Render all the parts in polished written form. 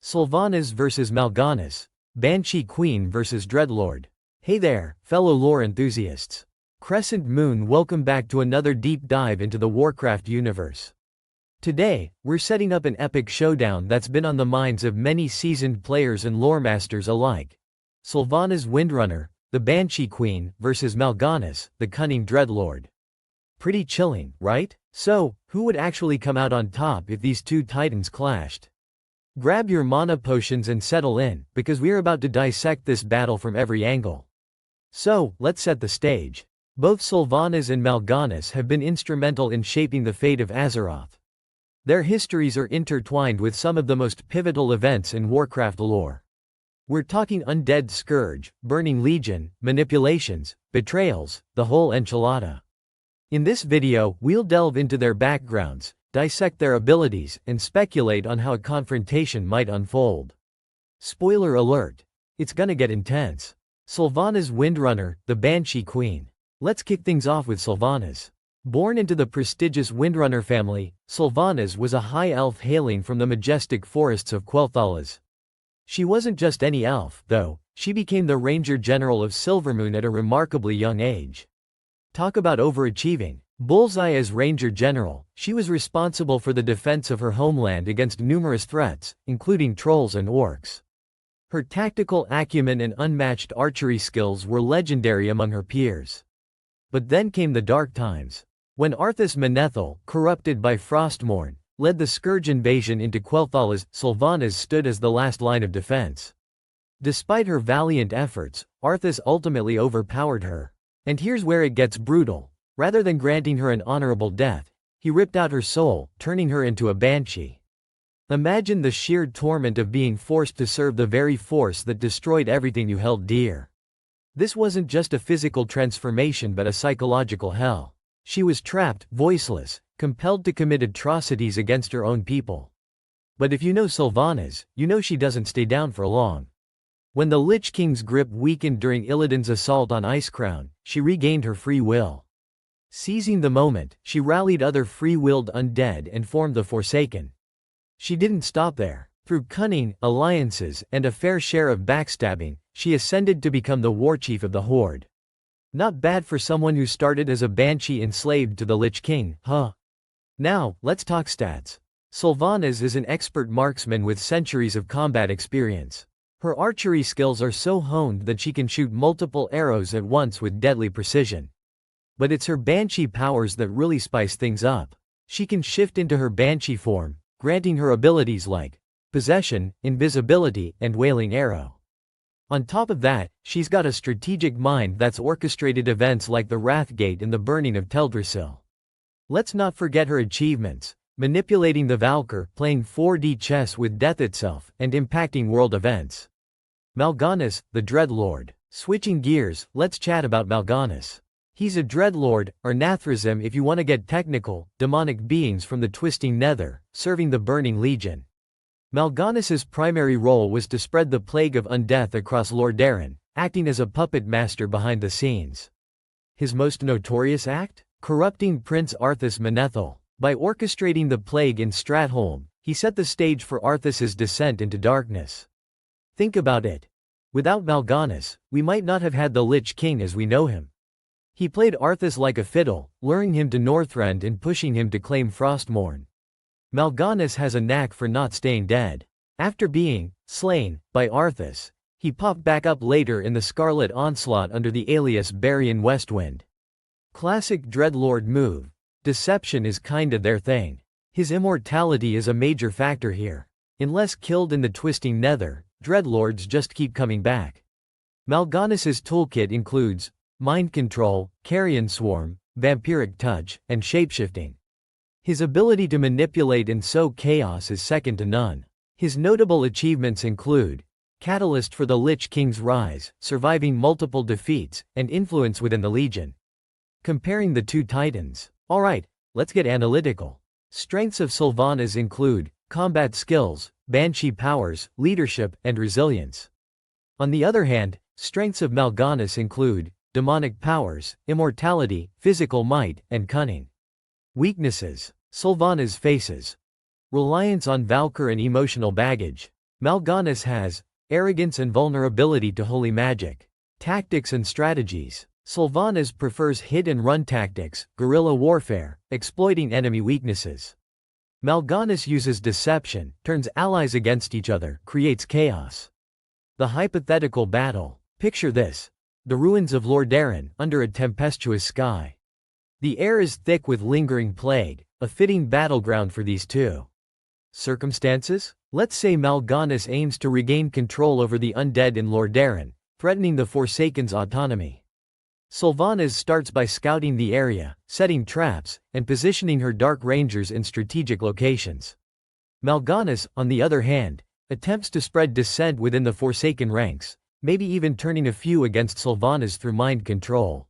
Sylvanas vs Mal'Ganis, Banshee Queen vs Dreadlord. Hey there, fellow lore enthusiasts. Crescent Moon, welcome back to another deep dive into the Warcraft universe. Today, we're setting up an epic showdown that's been on the minds of many seasoned players and lore masters alike. Sylvanas Windrunner, the Banshee Queen, versus Mal'Ganis, the cunning Dreadlord. Pretty chilling, right? So, who would actually come out on top if these two titans clashed? Grab your mana potions and settle in, because we're about to dissect this battle from every angle. So, let's set the stage. Both Sylvanas and Mal'Ganis have been instrumental in shaping the fate of Azeroth. Their histories are intertwined with some of the most pivotal events in Warcraft lore. We're talking Undead Scourge, Burning Legion, manipulations, betrayals, the whole enchilada. In this video, we'll delve into their backgrounds, dissect their abilities, and speculate on how a confrontation might unfold. Spoiler alert. It's gonna get intense. Sylvanas Windrunner, the Banshee Queen. Let's kick things off with Sylvanas. Born into the prestigious Windrunner family, Sylvanas was a high elf hailing from the majestic forests of Quel'Thalas. She wasn't just any elf, though. She became the Ranger General of Silvermoon at a remarkably young age. Talk about overachieving. Bullseye as Ranger General, she was responsible for the defense of her homeland against numerous threats, including trolls and orcs. Her tactical acumen and unmatched archery skills were legendary among her peers. But then came the dark times. When Arthas Menethil, corrupted by Frostmourne, led the Scourge invasion into Quel'Thalas, Sylvanas stood as the last line of defense. Despite her valiant efforts, Arthas ultimately overpowered her. And here's where it gets brutal. Rather than granting her an honorable death, he ripped out her soul, turning her into a banshee. Imagine the sheer torment of being forced to serve the very force that destroyed everything you held dear. This wasn't just a physical transformation but a psychological hell. She was trapped, voiceless, compelled to commit atrocities against her own people. But if you know Sylvanas, you know she doesn't stay down for long. When the Lich King's grip weakened during Illidan's assault on Icecrown, she regained her free will. Seizing the moment, she rallied other free-willed undead and formed the Forsaken. She didn't stop there. Through cunning, alliances, and a fair share of backstabbing, she ascended to become the warchief of the Horde. Not bad for someone who started as a banshee enslaved to the Lich King, huh? Now, let's talk stats. Sylvanas is an expert marksman with centuries of combat experience. Her archery skills are so honed that she can shoot multiple arrows at once with deadly precision. But it's her banshee powers that really spice things up. She can shift into her banshee form, granting her abilities like possession, invisibility, and wailing arrow. On top of that, she's got a strategic mind that's orchestrated events like the Wrathgate and the burning of Teldrassil. Let's not forget her achievements: manipulating the Valkyr, playing 4D chess with death itself, and impacting world events. Mal'Ganis, the Dreadlord. Switching gears, let's chat about Mal'Ganis. He's a Dreadlord, or Nathrazim if you want to get technical, demonic beings from the twisting nether, serving the Burning Legion. Mal'Ganis's primary role was to spread the plague of undeath across Lordaeron, acting as a puppet master behind the scenes. His most notorious act? Corrupting Prince Arthas Menethil. By orchestrating the plague in Stratholme, he set the stage for Arthas's descent into darkness. Think about it. Without Mal'Ganis, we might not have had the Lich King as we know him. He played Arthas like a fiddle, luring him to Northrend and pushing him to claim Frostmourne. Mal'Ganis has a knack for not staying dead. After being slain by Arthas, he popped back up later in the Scarlet Onslaught under the alias Barian Westwind. Classic Dreadlord move. Deception is kinda their thing. His immortality is a major factor here. Unless killed in the twisting nether, Dreadlords just keep coming back. Mal'Ganis's toolkit includes mind control, carrion swarm, vampiric touch, and shapeshifting. His ability to manipulate and sow chaos is second to none. His notable achievements include catalyst for the Lich King's rise, surviving multiple defeats, and influence within the Legion. Comparing the two titans. Alright, let's get analytical. Strengths of Sylvanas include combat skills, banshee powers, leadership, and resilience. On the other hand, strengths of Mal'Ganis include demonic powers, immortality, physical might, and cunning. Weaknesses. Sylvanas faces reliance on Valkyr and emotional baggage. Mal'Ganis has arrogance and vulnerability to holy magic. Tactics and strategies. Sylvanas prefers hit-and-run tactics, guerrilla warfare, exploiting enemy weaknesses. Mal'Ganis uses deception, turns allies against each other, creates chaos. The hypothetical battle. Picture this. The ruins of Lordaeron, under a tempestuous sky. The air is thick with lingering plague, a fitting battleground for these two. Circumstances? Let's say Mal'Ganis aims to regain control over the undead in Lordaeron, threatening the Forsaken's autonomy. Sylvanas starts by scouting the area, setting traps, and positioning her Dark Rangers in strategic locations. Mal'Ganis, on the other hand, attempts to spread dissent within the Forsaken ranks, maybe even turning a few against Sylvanas through mind control.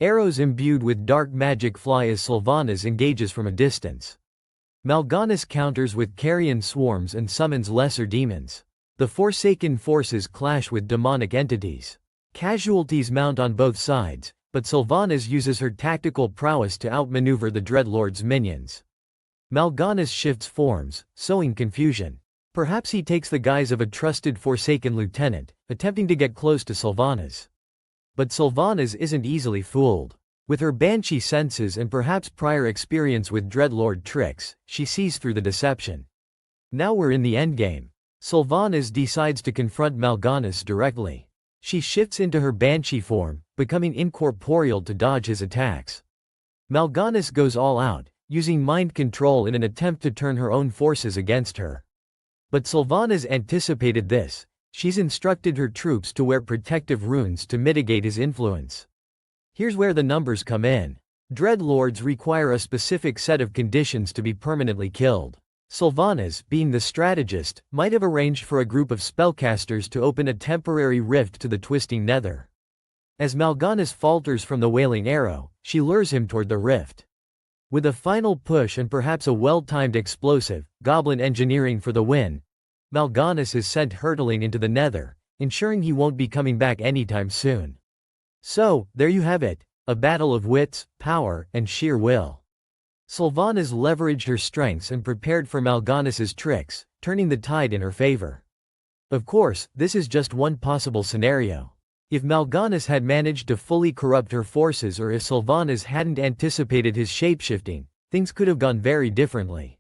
Arrows imbued with dark magic fly as Sylvanas engages from a distance. Mal'Ganis counters with carrion swarms and summons lesser demons. The Forsaken forces clash with demonic entities. Casualties mount on both sides, but Sylvanas uses her tactical prowess to outmaneuver the Dreadlord's minions. Mal'Ganis shifts forms, sowing confusion. Perhaps he takes the guise of a trusted Forsaken lieutenant, attempting to get close to Sylvanas. But Sylvanas isn't easily fooled. With her banshee senses and perhaps prior experience with Dreadlord tricks, she sees through the deception. Now we're in the endgame. Sylvanas decides to confront Mal'Ganis directly. She shifts into her banshee form, becoming incorporeal to dodge his attacks. Mal'Ganis goes all out, using mind control in an attempt to turn her own forces against her. But Sylvanas anticipated this. She's instructed her troops to wear protective runes to mitigate his influence. Here's where the numbers come in. Dreadlords require a specific set of conditions to be permanently killed. Sylvanas, being the strategist, might have arranged for a group of spellcasters to open a temporary rift to the twisting nether. As Mal'Ganis falters from the wailing arrow, she lures him toward the rift. With a final push and perhaps a well-timed explosive, goblin engineering for the win, Mal'Ganis is sent hurtling into the nether, ensuring he won't be coming back anytime soon. So, there you have it, a battle of wits, power, and sheer will. Sylvanas leveraged her strengths and prepared for Mal'Ganis's tricks, turning the tide in her favor. Of course, this is just one possible scenario. If Mal'Ganis had managed to fully corrupt her forces, or if Sylvanas hadn't anticipated his shapeshifting, things could have gone very differently.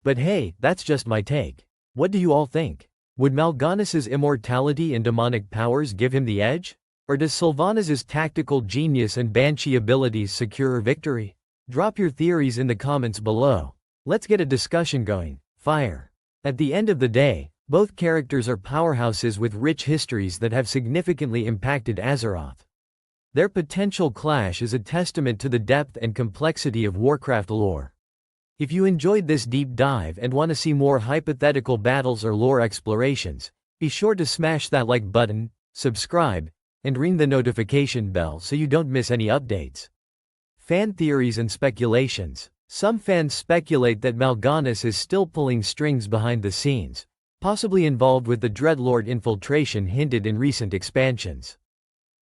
But hey, that's just my take. What do you all think? Would Mal'Ganis's immortality and demonic powers give him the edge? Or does Sylvanas's tactical genius and banshee abilities secure her victory? Drop your theories in the comments below. Let's get a discussion going. Fire. At the end of the day, both characters are powerhouses with rich histories that have significantly impacted Azeroth. Their potential clash is a testament to the depth and complexity of Warcraft lore. If you enjoyed this deep dive and want to see more hypothetical battles or lore explorations, be sure to smash that like button, subscribe, and ring the notification bell so you don't miss any updates. Fan theories and speculations. Some fans speculate that Mal'Ganis is still pulling strings behind the scenes, possibly involved with the Dreadlord infiltration hinted in recent expansions.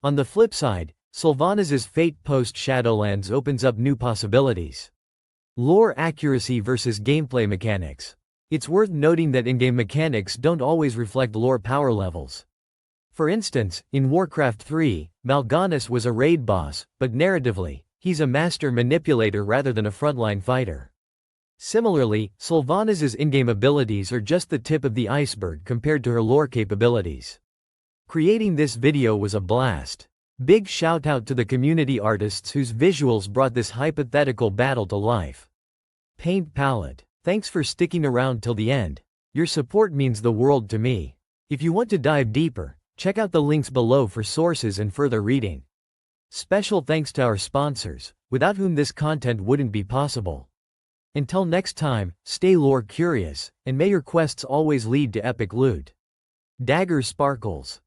On the flip side, Sylvanas's fate post-Shadowlands opens up new possibilities. Lore accuracy versus gameplay mechanics. It's worth noting that in-game mechanics don't always reflect lore power levels. For instance, in Warcraft 3, Mal'Ganis was a raid boss, but narratively, he's a master manipulator rather than a frontline fighter. Similarly, Sylvanas's in-game abilities are just the tip of the iceberg compared to her lore capabilities. Creating this video was a blast. Big shout out to the community artists whose visuals brought this hypothetical battle to life. Paint Palette. Thanks for sticking around till the end. Your support means the world to me. If you want to dive deeper, check out the links below for sources and further reading. Special thanks to our sponsors, without whom this content wouldn't be possible. Until next time, stay lore curious, and may your quests always lead to epic loot. Dagger Sparkles.